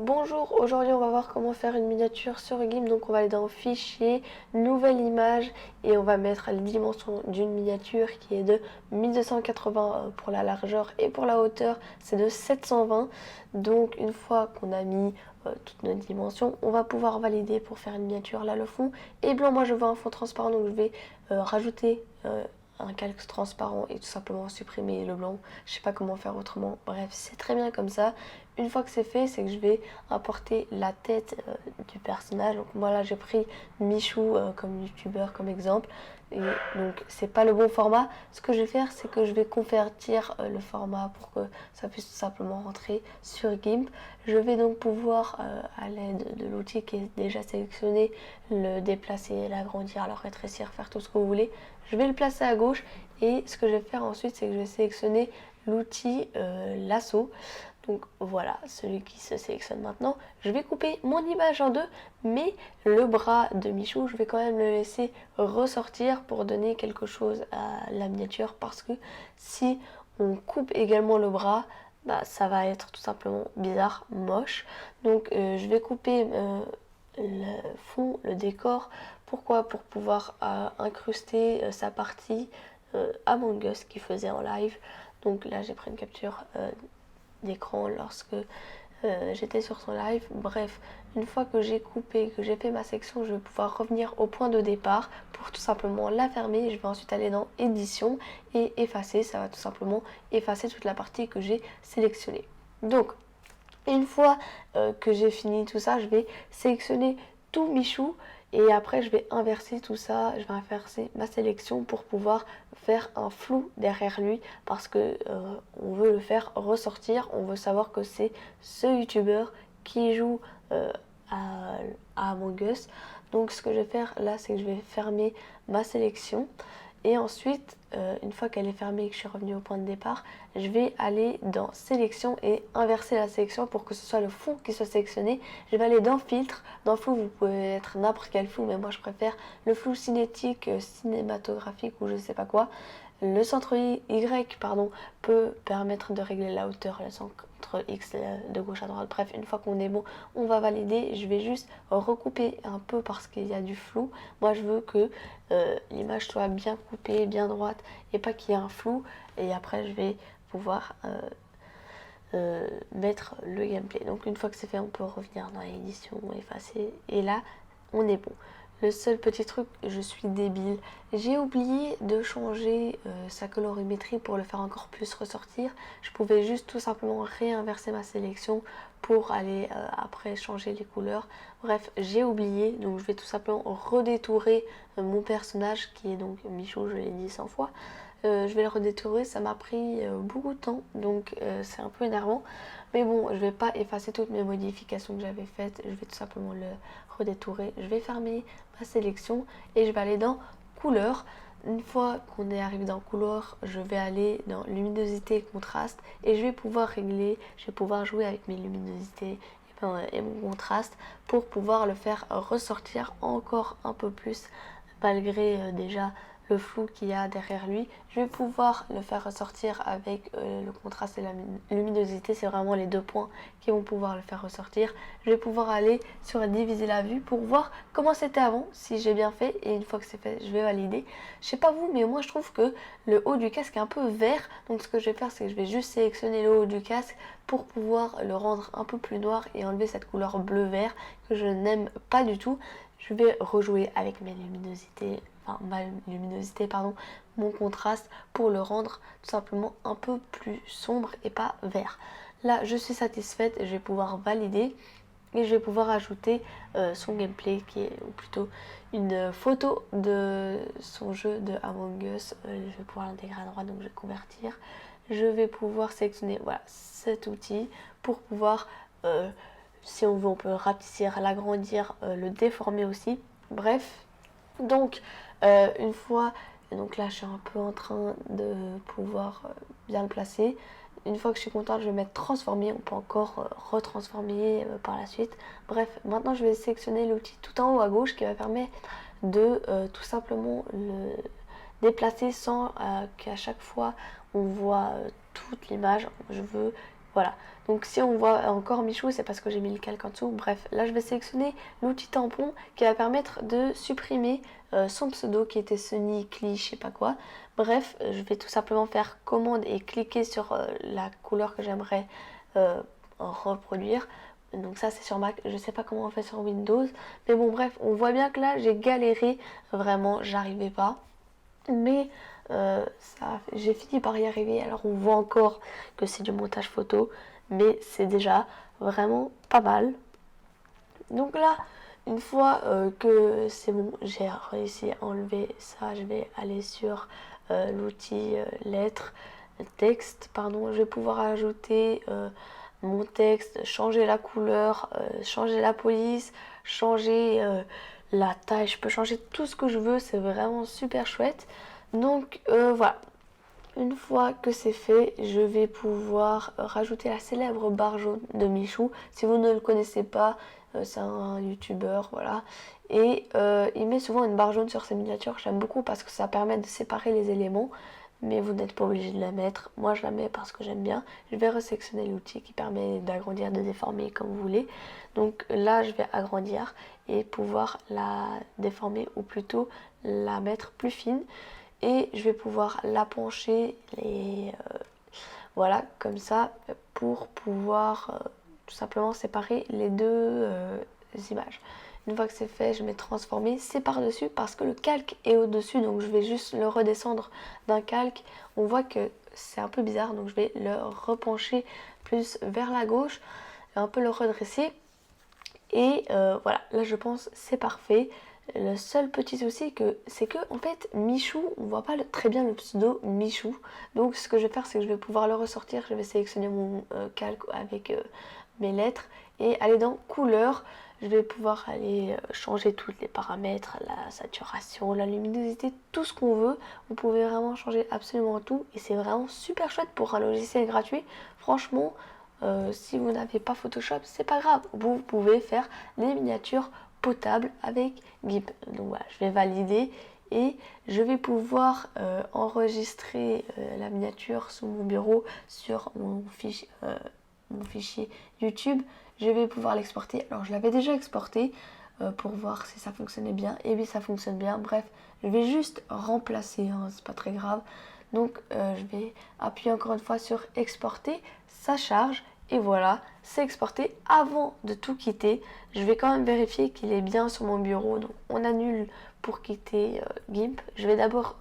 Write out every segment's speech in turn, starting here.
Bonjour, aujourd'hui on va voir comment faire une miniature sur GIMP. Donc on va aller dans Fichier, Nouvelle image et on va mettre les dimensions d'une miniature qui est de 1280 pour la largeur et pour la hauteur c'est de 720. Donc une fois qu'on a mis toutes nos dimensions, on va pouvoir valider pour faire une miniature. Là le fond est blanc, moi je veux un fond transparent donc je vais rajouter un calque transparent et tout simplement supprimer le blanc. Je sais pas comment faire autrement, bref c'est très bien comme ça. Une fois que c'est fait, c'est que je vais importer la tête du personnage. Donc moi là j'ai pris Michou comme youtubeur comme exemple. Et donc c'est pas le bon format. Ce que je vais faire, c'est que je vais convertir le format pour que ça puisse tout simplement rentrer sur GIMP. Je vais donc pouvoir, à l'aide de l'outil qui est déjà sélectionné, le déplacer, l'agrandir, le rétrécir, faire tout ce que vous voulez. Je vais le placer à gauche et ce que je vais faire ensuite, c'est que je vais sélectionner l'outil lasso. Donc voilà, celui qui se sélectionne maintenant. Je vais couper mon image en deux, mais le bras de Michou, je vais quand même le laisser ressortir pour donner quelque chose à la miniature. Parce que si on coupe également le bras, bah, ça va être tout simplement bizarre, moche. Donc je vais couper le fond, le décor. Pourquoi? Pour pouvoir incruster sa partie Among Us qu'il faisait en live. Donc là j'ai pris une capture d'écran lorsque j'étais sur son live. Bref, une fois que j'ai coupé, que j'ai fait ma section, je vais pouvoir revenir au point de départ pour tout simplement la fermer. Je vais ensuite aller dans édition et effacer. Ça va tout simplement effacer toute la partie que j'ai sélectionnée. Donc une fois que j'ai fini tout ça, je vais sélectionner tout Michou et après je vais inverser tout ça, je vais inverser ma sélection pour pouvoir faire un flou derrière lui parce que on veut le faire ressortir, on veut savoir que c'est ce youtubeur qui joue à Among Us. Donc ce que je vais faire là, c'est que je vais fermer ma sélection et ensuite une fois qu'elle est fermée et que je suis revenue au point de départ, je vais aller dans sélection et inverser la sélection pour que ce soit le fond qui soit sélectionné. Je vais aller dans filtre, dans flou, vous pouvez mettre n'importe quel flou, mais moi je préfère le flou cinétique, cinématographique ou je sais pas quoi. Le centre Y peut permettre de régler la hauteur, le centre X de gauche à droite. Bref, une fois qu'on est bon, on va valider. Je vais juste recouper un peu parce qu'il y a du flou. Moi, je veux que l'image soit bien coupée, bien droite et pas qu'il y ait un flou. Et après, je vais pouvoir mettre le gameplay. Donc, une fois que c'est fait, on peut revenir dans l'édition, effacer. Et là, on est bon. Le seul petit truc, je suis débile, j'ai oublié de changer sa colorimétrie pour le faire encore plus ressortir. Je pouvais juste tout simplement réinverser ma sélection pour aller après changer les couleurs. Bref, j'ai oublié, donc je vais tout simplement redétourer mon personnage qui est donc Michou, je l'ai dit 100 fois. Je vais le redétourer, ça m'a pris beaucoup de temps, donc c'est un peu énervant. Mais bon, je vais pas effacer toutes mes modifications que j'avais faites, je vais tout simplement le redétourer. Je vais fermer ma sélection et je vais aller dans couleur. Une fois qu'on est arrivé dans couleur, je vais aller dans luminosité et contraste et je vais pouvoir régler, je vais pouvoir jouer avec mes luminosités et mon contraste pour pouvoir le faire ressortir encore un peu plus malgré déjà le flou qu'il y a derrière lui. Je vais pouvoir le faire ressortir avec le contraste et la luminosité, c'est vraiment les deux points qui vont pouvoir le faire ressortir. Je vais pouvoir aller sur diviser la vue pour voir comment c'était avant, si j'ai bien fait, et une fois que c'est fait, je vais valider. Je sais pas vous, mais moi je trouve que le haut du casque est un peu vert, donc ce que je vais faire, c'est que je vais juste sélectionner le haut du casque pour pouvoir le rendre un peu plus noir et enlever cette couleur bleu-vert que je n'aime pas du tout. Je vais rejouer avec mes luminosités, ma luminosité, mon contraste pour le rendre tout simplement un peu plus sombre et pas vert. Là, je suis satisfaite et je vais pouvoir valider et je vais pouvoir ajouter son gameplay qui est, ou plutôt une photo de son jeu de Among Us. Je vais pouvoir l'intégrer à droite, donc je vais convertir. Je vais pouvoir sélectionner voilà, cet outil pour pouvoir si on veut, on peut rapetisser, l'agrandir, le déformer aussi. Bref, donc une fois, donc là je suis un peu en train de pouvoir bien le placer. Une fois que je suis contente, je vais mettre transformer. On peut encore retransformer par la suite. Bref, maintenant je vais sélectionner l'outil tout en haut à gauche qui va permettre de tout simplement le déplacer sans qu'à chaque fois on voit toute l'image. Je veux Voilà, donc si on voit encore Michou, c'est parce que j'ai mis le calque en dessous. Bref, là je vais sélectionner l'outil tampon qui va permettre de supprimer son pseudo qui était Sunny, Cli, je sais pas quoi. Bref, je vais tout simplement faire commande et cliquer sur la couleur que j'aimerais reproduire. Donc ça c'est sur Mac, je sais pas comment on fait sur Windows. Mais bon bref, on voit bien que là j'ai galéré, vraiment j'arrivais pas. Mais j'ai fini par y arriver. Alors on voit encore que c'est du montage photo, mais c'est déjà vraiment pas mal. Donc là, une fois que c'est bon, j'ai réussi à enlever ça, je vais aller sur l'outil lettres, texte, pardon. Je vais pouvoir ajouter mon texte, changer la couleur, changer la police, changer la taille. Je peux changer tout ce que je veux, c'est vraiment super chouette. Donc voilà, une fois que c'est fait, je vais pouvoir rajouter la célèbre barre jaune de Michou. Si vous ne le connaissez pas, c'est un youtubeur, voilà. Et il met souvent une barre jaune sur ses miniatures. J'aime beaucoup parce que ça permet de séparer les éléments. Mais vous n'êtes pas obligé de la mettre. Moi, je la mets parce que j'aime bien. Je vais resélectionner l'outil qui permet d'agrandir, de déformer comme vous voulez. Donc là, je vais agrandir et pouvoir la déformer ou plutôt la mettre plus fine. Et je vais pouvoir la pencher voilà, comme ça, pour pouvoir tout simplement séparer les deux images. Une fois que c'est fait, je mets transformer, c'est par-dessus parce que le calque est au-dessus, donc je vais juste le redescendre d'un calque. On voit que c'est un peu bizarre, donc je vais le repencher plus vers la gauche, un peu le redresser. Et voilà, là je pense c'est parfait. Le seul petit souci c'est que en fait Michou, on voit pas très bien le pseudo Michou. Donc ce que je vais faire, c'est que je vais pouvoir le ressortir. Je vais sélectionner mon calque avec mes lettres et aller dans couleur. Je vais pouvoir aller changer tous les paramètres, la saturation, la luminosité, tout ce qu'on veut. Vous pouvez vraiment changer absolument tout et c'est vraiment super chouette pour un logiciel gratuit. Franchement, si vous n'avez pas Photoshop, c'est pas grave. Vous pouvez faire des miniatures potables avec GIMP. Donc voilà, je vais valider et je vais pouvoir enregistrer la miniature sous mon bureau sur mon fichier YouTube. Je vais pouvoir l'exporter. Alors je l'avais déjà exporté pour voir si ça fonctionnait bien. Et oui, ça fonctionne bien. Bref, je vais juste remplacer, hein, c'est pas très grave. Donc je vais appuyer encore une fois sur exporter, ça charge et voilà, c'est exporté. Avant de tout quitter, je vais quand même vérifier qu'il est bien sur mon bureau. Donc on annule pour quitter GIMP. Je vais d'abord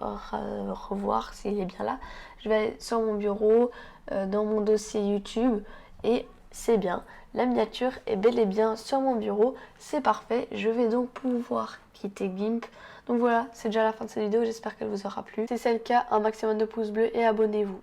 revoir s'il est bien là. Je vais aller sur mon bureau, dans mon dossier YouTube et c'est bien. La miniature est bel et bien sur mon bureau, c'est parfait. Je vais donc pouvoir quitter GIMP. Donc voilà, c'est déjà la fin de cette vidéo, j'espère qu'elle vous aura plu. Si c'est le cas, un maximum de pouces bleus et abonnez-vous.